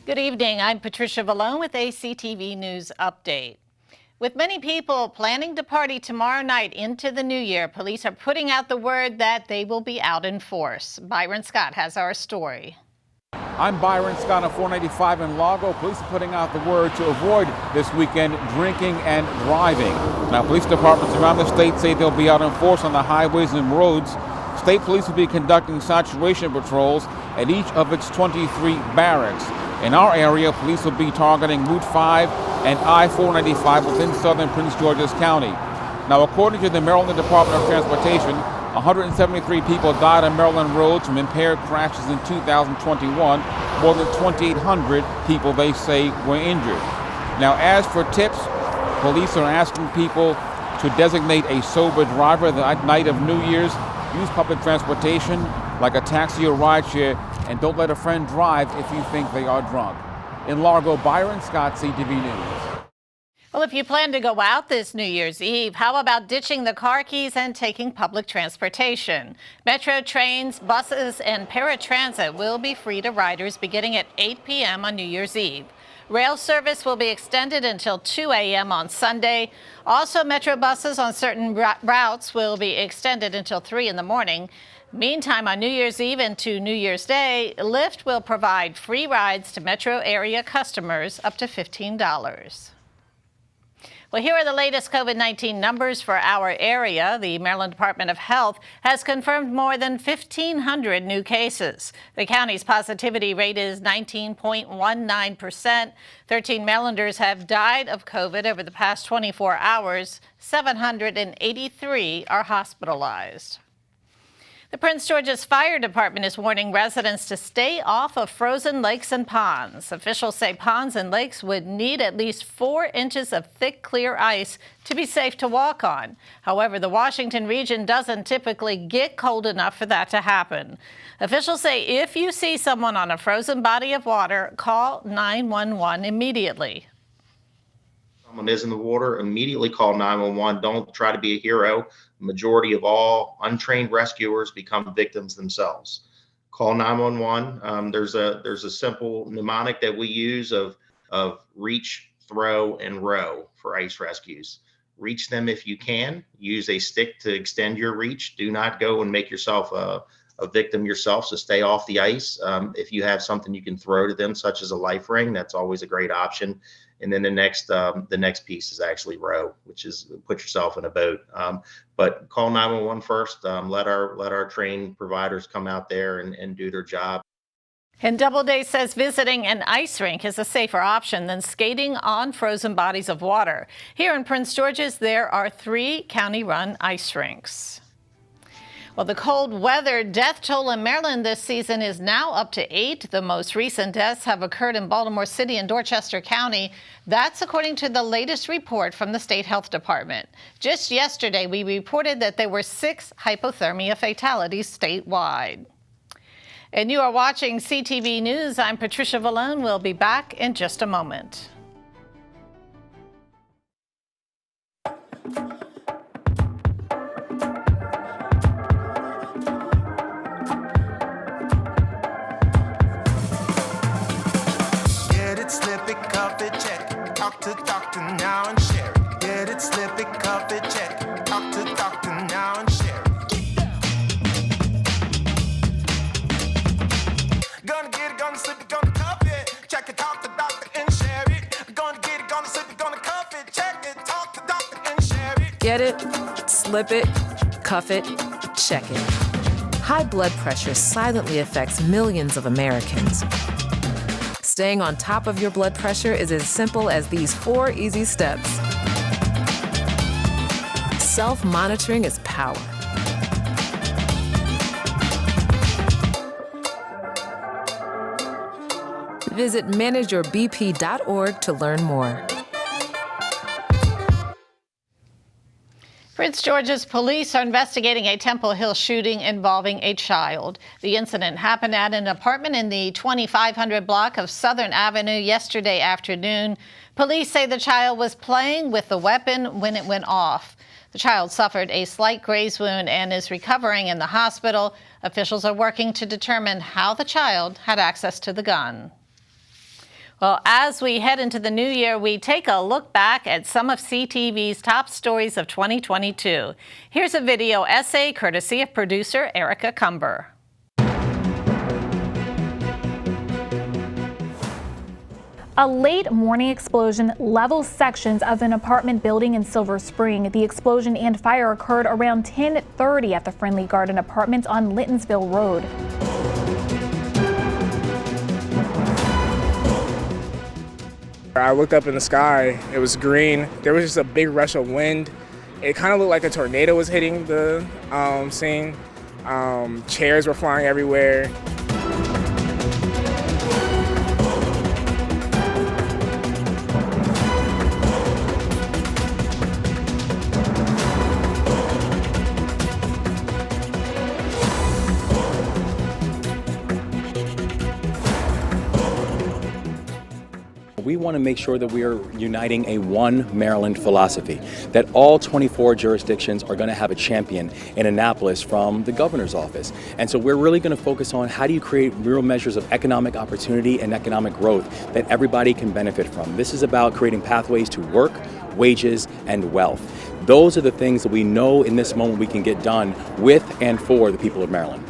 Good evening. I'm Patricia Vallone with a CTV News Update. With many people planning to party tomorrow night into the new year, police are putting out the word that they will be out in force. Byron Scott has our story. I'm Byron Scott on 495 in Largo. Police are putting out the word to avoid this weekend drinking and driving. Now, police departments around the state say they'll be out in force on the highways and roads. State police will be conducting saturation patrols at each of its 23 barracks. In our area, police will be targeting Route 5 and I-495 within southern Prince George's County. Now, according to the Maryland Department of Transportation, 173 people died on Maryland roads from impaired crashes in 2021. More than 2,800 people, they say, were injured. Now, as for tips, police are asking people to designate a sober driver the night of New Year's. Use public transportation like a taxi or rideshare, and don't let a friend drive if you think they are drunk. In Largo, Byron Scott, CTV News. Well, if you plan to go out this New Year's Eve, how about ditching the car keys and taking public transportation? Metro trains, buses, and paratransit will be free to riders beginning at 8 p.m. on New Year's Eve. Rail service will be extended until 2 a.m. on Sunday. Also, Metro buses on certain routes will be extended until 3 in the morning. Meantime, on New Year's Eve into New Year's Day, Lyft will provide free rides to Metro area customers up to $15. Well, here are the latest COVID-19 numbers for our area. The Maryland Department of Health has confirmed more than 1,500 new cases. The county's positivity rate is 19.19%. 13 Marylanders have died of COVID over the past 24 hours. 783 are hospitalized. The Prince George's Fire Department is warning residents to stay off of frozen lakes and ponds. Officials say ponds and lakes would need at least 4 inches of thick, clear ice to be safe to walk on. However, the Washington region doesn't typically get cold enough for that to happen. Officials say if you see someone on a frozen body of water, call 911 immediately. Someone is in the water, immediately call 911. Don't try to be a hero. Majority of all untrained rescuers become victims themselves. Call 911. There's a simple mnemonic that we use of reach, throw, and row for ice rescues. Reach them if you can. Use a stick to extend your reach. Do not go and make yourself a victim yourself, so stay off the ice. If you have something you can throw to them, such as a life ring, that's always a great option. And then the next piece is actually row, which is put yourself in a boat. But call 911 first. Let our trained providers come out there and do their job. And Doubleday says visiting an ice rink is a safer option than skating on frozen bodies of water. Here in Prince George's, there are 3 county-run ice rinks. Well, the cold weather death toll in Maryland this season is now up to 8. The most recent deaths have occurred in Baltimore City and Dorchester County. That's according to the latest report from the State Health Department. Just yesterday, we reported that there were 6 hypothermia fatalities statewide. And you are watching CTV News. I'm Patricia Vallone. We'll be back in just a moment. Slip it, cuff it, check it. Talk to doctor now and share it. Get it, slip it, cuff it, check it. Talk to doctor now and share it. Gonna get it, gonna slip it, gonna cuff it. Check it, talk to doctor and share it. Gonna get it, gonna slip it, gonna cuff it. Check it, talk to doctor and share it. Get it, slip it, cuff it, check it. High blood pressure silently affects millions of Americans. Staying on top of your blood pressure is as simple as these 4 easy steps. Self-monitoring is power. Visit manageyourbp.org to learn more. Prince George's police are investigating a Temple Hill shooting involving a child. The incident happened at an apartment in the 2500 block of Southern Avenue yesterday afternoon. Police say the child was playing with the weapon when it went off. The child suffered a slight graze wound and is recovering in the hospital. Officials are working to determine how the child had access to the gun. Well, as we head into the new year, we take a look back at some of CTV's top stories of 2022. Here's a video essay courtesy of producer Erica Cumber. A late morning explosion levels sections of an apartment building in Silver Spring. The explosion and fire occurred around 10:30 at the Friendly Garden Apartments on Littonsville Road. I looked up in the sky, it was green. There was just a big rush of wind. It kind of looked like a tornado was hitting the scene. Chairs were flying everywhere. We want to make sure that we are uniting a one Maryland philosophy, that all 24 jurisdictions are going to have a champion in Annapolis from the governor's office. And so we're really going to focus on how do you create real measures of economic opportunity and economic growth that everybody can benefit from. This is about creating pathways to work, wages, and wealth. Those are the things that we know in this moment we can get done with and for the people of Maryland.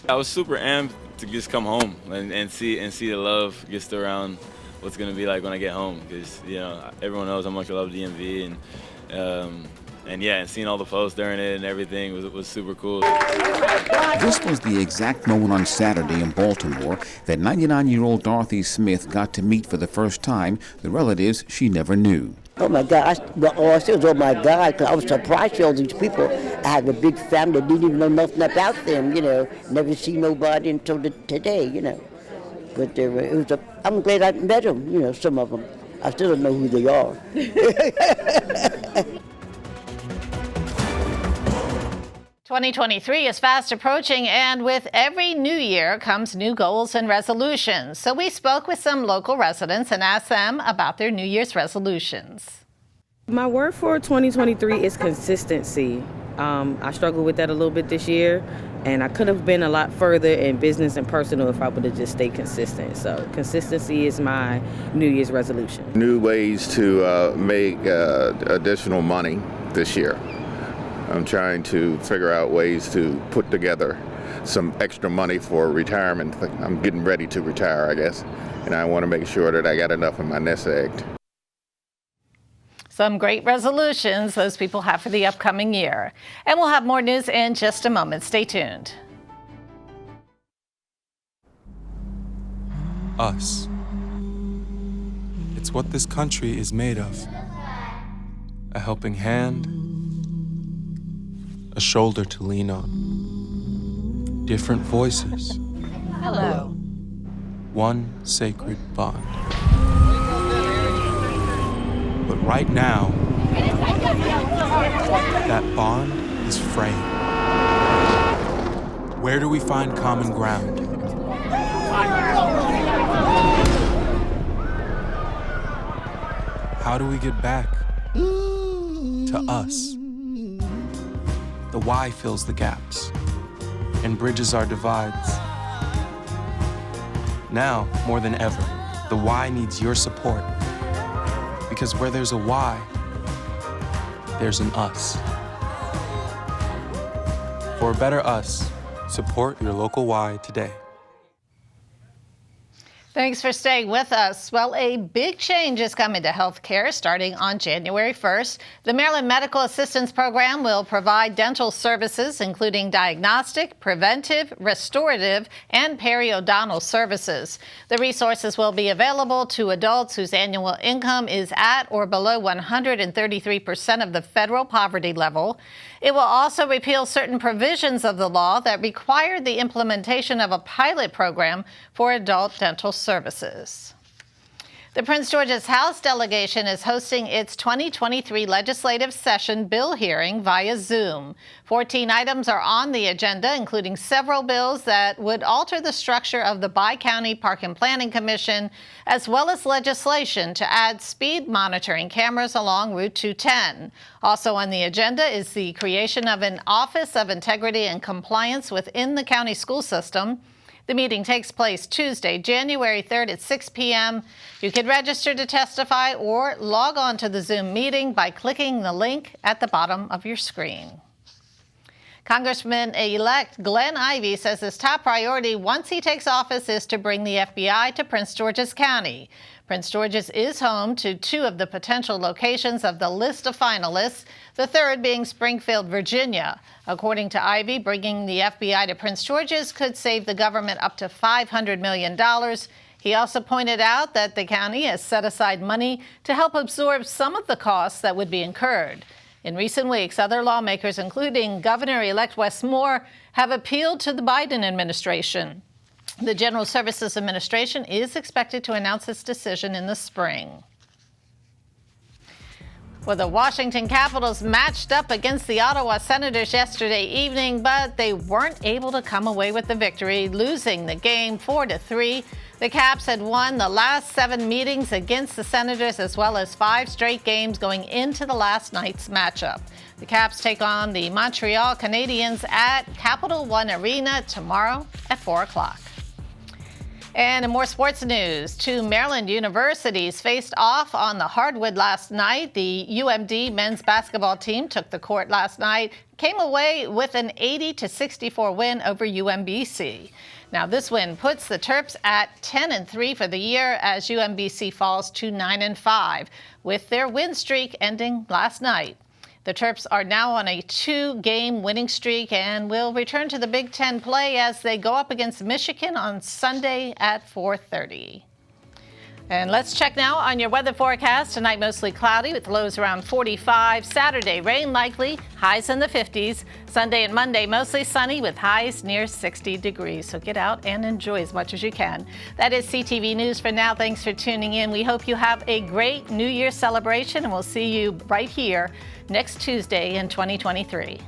I was super amped to just come home and see the love just around what's gonna be like when I get home, because everyone knows how much I love DMV, and seeing all the posts during it and everything was super cool. This was the exact moment on Saturday in Baltimore that 99-year-old Dorothy Smith got to meet for the first time the relatives she never knew. Oh my God, all I said was, oh my God, because I was surprised to all these people. I have a big family that didn't even know nothing about them, never see nobody until today, But I'm glad I met them, some of them. I still don't know who they are. 2023 is fast approaching, and with every new year comes new goals and resolutions. So we spoke with some local residents and asked them about their New Year's resolutions. My word for 2023 is consistency. I struggled with that a little bit this year, and I could have been a lot further in business and personal if I would have just stayed consistent. So consistency is my New Year's resolution. New ways to make additional money this year. I'm trying to figure out ways to put together some extra money for retirement. I'm getting ready to retire, I guess, and I want to make sure that I got enough in my nest egg. Some great resolutions those people have for the upcoming year. And we'll have more news in just a moment. Stay tuned. Us. It's what this country is made of. A helping hand, a shoulder to lean on. Different voices. Hello. One sacred bond. But right now, that bond is fraying. Where do we find common ground? How do we get back to us? The why fills the gaps and bridges our divides. Now, more than ever, the why needs your support. Because where there's a why, there's an us. For a better us, support your local why today. Thanks for staying with us. Well, a big change is coming to healthcare starting on January 1st. The Maryland Medical Assistance Program will provide dental services, including diagnostic, preventive, restorative, and periodontal services. The resources will be available to adults whose annual income is at or below 133% of the federal poverty level. It will also repeal certain provisions of the law that required the implementation of a pilot program for adult dental services. The Prince George's House delegation is hosting its 2023 legislative session bill hearing via Zoom. 14 items are on the agenda, including several bills that would alter the structure of the Bi-County Park and Planning Commission, as well as legislation to add speed monitoring cameras along Route 210. Also on the agenda is the creation of an Office of Integrity and Compliance within the county school system. The meeting takes place Tuesday, January 3rd at 6 p.m. You can register to testify or log on to the Zoom meeting by clicking the link at the bottom of your screen. Congressman-elect Glenn Ivey says his top priority once he takes office is to bring the FBI to Prince George's County. Prince George's is home to two of the potential locations of the list of finalists, the third being Springfield, Virginia. According to Ivey, bringing the FBI to Prince George's could save the government up to $500 million. He also pointed out that the county has set aside money to help absorb some of the costs that would be incurred. In recent weeks, other lawmakers, including Governor-elect Wes Moore, have appealed to the Biden administration. The General Services Administration is expected to announce its decision in the spring. Well, the Washington Capitals matched up against the Ottawa Senators yesterday evening, but they weren't able to come away with the victory, losing the game 4-3. The Caps had won the last 7 meetings against the Senators, as well as 5 straight games going into the last night's matchup. The Caps take on the Montreal Canadiens at Capital One Arena tomorrow at 4 o'clock. And in more sports news, 2 Maryland universities faced off on the hardwood last night. The UMD men's basketball team took the court last night, came away with an 80-64 win over UMBC. Now, this win puts the Terps at 10-3 for the year as UMBC falls to 9-5, with their win streak ending last night. The Terps are now on a 2-game winning streak and will return to the Big Ten play as they go up against Michigan on Sunday at 4:30. And let's check now on your weather forecast. Tonight, mostly cloudy with lows around 45. Saturday, rain likely, highs in the 50s. Sunday and Monday, mostly sunny with highs near 60 degrees. So get out and enjoy as much as you can. That is CTV News for now. Thanks for tuning in. We hope you have a great New Year's celebration, and we'll see you right here next Tuesday in 2023.